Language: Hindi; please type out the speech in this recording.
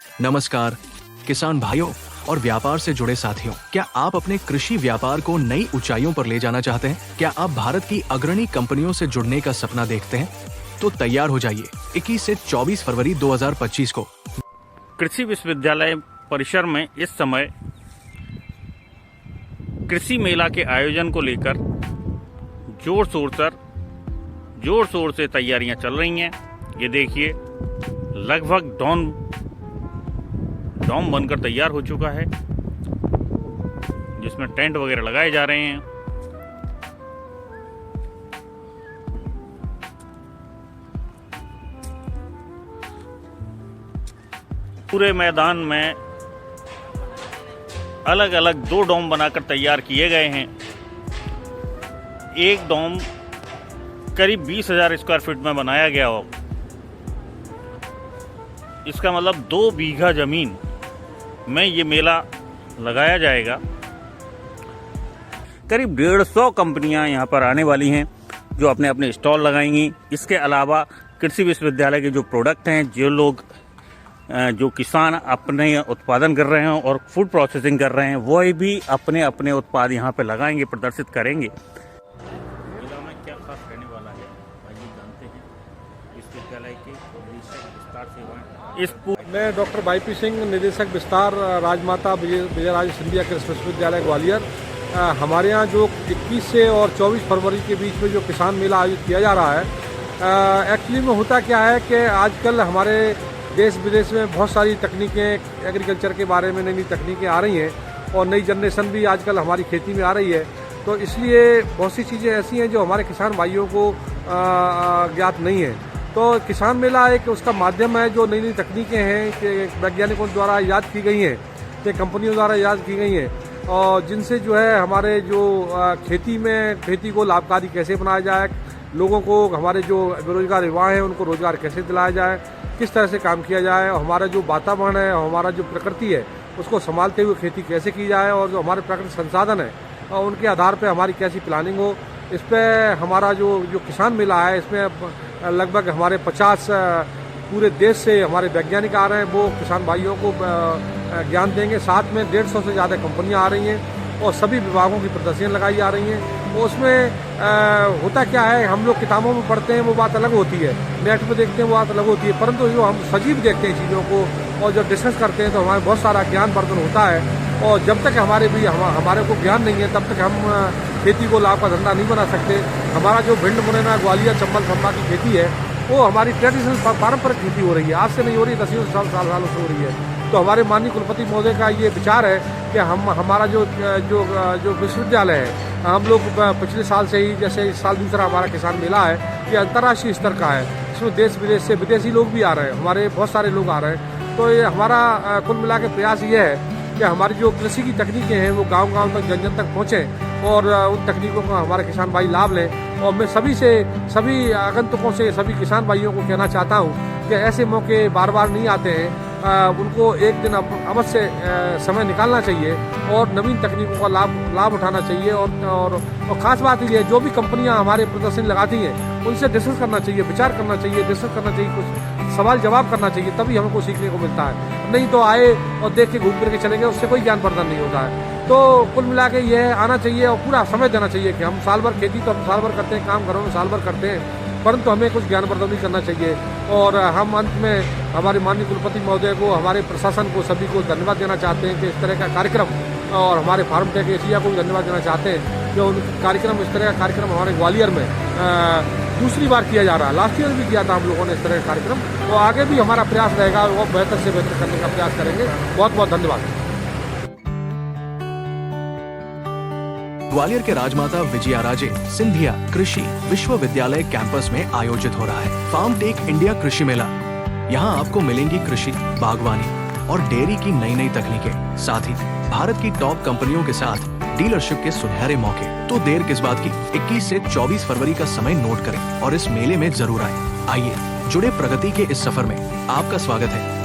नमस्कार किसान भाइयों और व्यापार से जुड़े साथियों, क्या आप अपने कृषि व्यापार को नई ऊंचाइयों पर ले जाना चाहते हैं? क्या आप भारत की अग्रणी कंपनियों से जुड़ने का सपना देखते हैं? तो तैयार हो जाइए 21 से 24 फरवरी 2025 को कृषि विश्वविद्यालय परिसर में इस समय कृषि मेला के आयोजन को लेकर जोर शोर से तैयारियां चल रही हैं। ये देखिए, लगभग डॉम बनकर तैयार हो चुका है, जिसमें टेंट वगैरह लगाए जा रहे हैं। पूरे मैदान में अलग अलग 2 डोम बनाकर तैयार किए गए हैं। एक डोम करीब 20,000 स्क्वायर फीट में बनाया गया हो। इसका मतलब 2 बीघा जमीन में ये मेला लगाया जाएगा। करीब 150 कंपनियां यहाँ पर आने वाली हैं जो अपने अपने स्टॉल लगाएंगी। इसके अलावा कृषि विश्वविद्यालय के जो प्रोडक्ट हैं, जो किसान अपने उत्पादन कर रहे हैं और फूड प्रोसेसिंग कर रहे हैं, वो भी अपने अपने उत्पाद यहाँ पे लगाएंगे, प्रदर्शित करेंगे। मेला में क्या खास रहने वाला है, आइए जानते हैं विश्वविद्यालय के निदेशक विस्तार सेवाएं। मैं डॉक्टर वाईपी सिंह, निदेशक विस्तार, राजमाता विजयराजे सिंधिया कृषि विश्वविद्यालय ग्वालियर। हमारे यहाँ जो 21 से और 24 फरवरी के बीच में जो किसान मेला आयोजित किया जा रहा है, एक्चुअली में होता क्या है कि आजकल हमारे देश विदेश में बहुत सारी तकनीकें एग्रीकल्चर के बारे में नई तकनीकें आ रही हैं और नई जनरेशन भी आजकल हमारी खेती में आ रही है। तो इसलिए बहुत सी चीज़ें ऐसी हैं जो हमारे किसान भाइयों को ज्ञात नहीं है। तो किसान मेला एक उसका माध्यम है जो नई तकनीकें हैं कि वैज्ञानिकों द्वारा ईजाद की गई हैं, कि कंपनियों द्वारा ईजाद की गई हैं, और जिनसे जो है हमारे जो खेती को लाभकारी कैसे बनाया जाए, लोगों को, हमारे जो बेरोजगार युवा हैं उनको रोजगार कैसे दिलाया जाए, किस तरह से काम किया जाए, और हमारा जो वातावरण है, हमारा जो प्रकृति है, उसको संभालते हुए खेती कैसे की जाए, और जो हमारे प्राकृतिक संसाधन है और उनके आधार पर हमारी कैसी प्लानिंग हो। इस पर हमारा जो किसान मेला है, इसमें लगभग हमारे 50 पूरे देश से हमारे वैज्ञानिक आ रहे हैं, वो किसान भाइयों को ज्ञान देंगे। साथ में 150 से ज़्यादा कंपनियां आ रही हैं और सभी विभागों की प्रदर्शनियाँ लगाई जा रही हैं। तो उसमें होता क्या है, हम लोग किताबों में पढ़ते हैं वो बात अलग होती है, नेट पे देखते हैं वो बात अलग होती है, परंतु जो हम सजीव देखते हैं चीज़ों को और जब डिस्कस करते हैं तो हमारे बहुत सारा ज्ञान वर्धन होता है। और जब तक हमारे को ज्ञान नहीं है, तब तक हम खेती को लाभ का धंधा नहीं बना सकते। हमारा जो भिंड मुरैना ग्वालियर चंबल संभाग की खेती है, वो हमारी ट्रेडिशनल पारंपरिक खेती हो रही है, आज से नहीं हो रही, 10 सालों से हो रही है। तो हमारे माननीय कुलपति महोदय का ये विचार है कि हमारा जो विश्वविद्यालय है, हम लोग पिछले साल से ही, जैसे इस साल दूसरा हमारा किसान मेला है, ये अंतर्राष्ट्रीय स्तर का है। इसमें देश विदेश से विदेशी लोग भी आ रहे हैं, हमारे बहुत सारे लोग आ रहे हैं। तो ये हमारा कुल मिला के प्रयास ये है कि हमारी जो कृषि की तकनीकें हैं वो गांव-गांव तक, जन तक पहुँचें और उन तकनीकों का हमारे किसान भाई लाभ लें। और मैं सभी आगंतुकों से, सभी किसान भाइयों को कहना चाहता हूँ कि ऐसे मौके बार बार नहीं आते हैं, उनको एक दिन अवश्य समय निकालना चाहिए और नवीन तकनीकों का लाभ उठाना चाहिए। और ख़ास बात ये है, जो भी कंपनियां हमारे प्रदर्शनी लगाती हैं उनसे डिस्कस करना चाहिए, विचार करना चाहिए, डिस्कस करना चाहिए, कुछ सवाल जवाब करना चाहिए, तभी हमको सीखने को मिलता है। नहीं तो आए और देख के घूम फिर के चलेंगे, उससे कोई ज्ञान वर्धन नहीं होता है। तो कुल मिला के ये आना चाहिए और पूरा समय देना चाहिए कि हम साल भर खेती तो हम साल भर करते हैं, काम घरों में साल भर करते हैं, परंतु हमें कुछ ज्ञान वर्धन भी करना चाहिए। और हम अंत में हमारे माननीय कुलपति महोदय को, हमारे प्रशासन को, सभी को धन्यवाद देना चाहते हैं कि इस तरह का कार्यक्रम, और हमारे फार्म टेक एशिया को भी धन्यवाद देना चाहते हैं जो उन कार्यक्रम, इस तरह का कार्यक्रम हमारे ग्वालियर में दूसरी बार किया जा रहा है। लास्ट ईयर भी किया था हम लोगों ने इस तरह का कार्यक्रम, तो आगे भी हमारा प्रयास रहेगा और बेहतर से बेहतर करने का प्रयास करेंगे। बहुत बहुत धन्यवाद। ग्वालियर के राजमाता विजयराजे सिंधिया कृषि विश्वविद्यालय कैंपस में आयोजित हो रहा है फार्म टेक इंडिया कृषि मेला। यहाँ आपको मिलेंगी कृषि, बागवानी और डेयरी की नई तकनीकें, साथ ही भारत की टॉप कंपनियों के साथ डीलरशिप के सुनहरे मौके। तो देर किस बात की, 21 से 24 फरवरी का समय नोट करें और इस मेले में जरूर आइए। जुड़े प्रगति के इस सफर में आपका स्वागत है।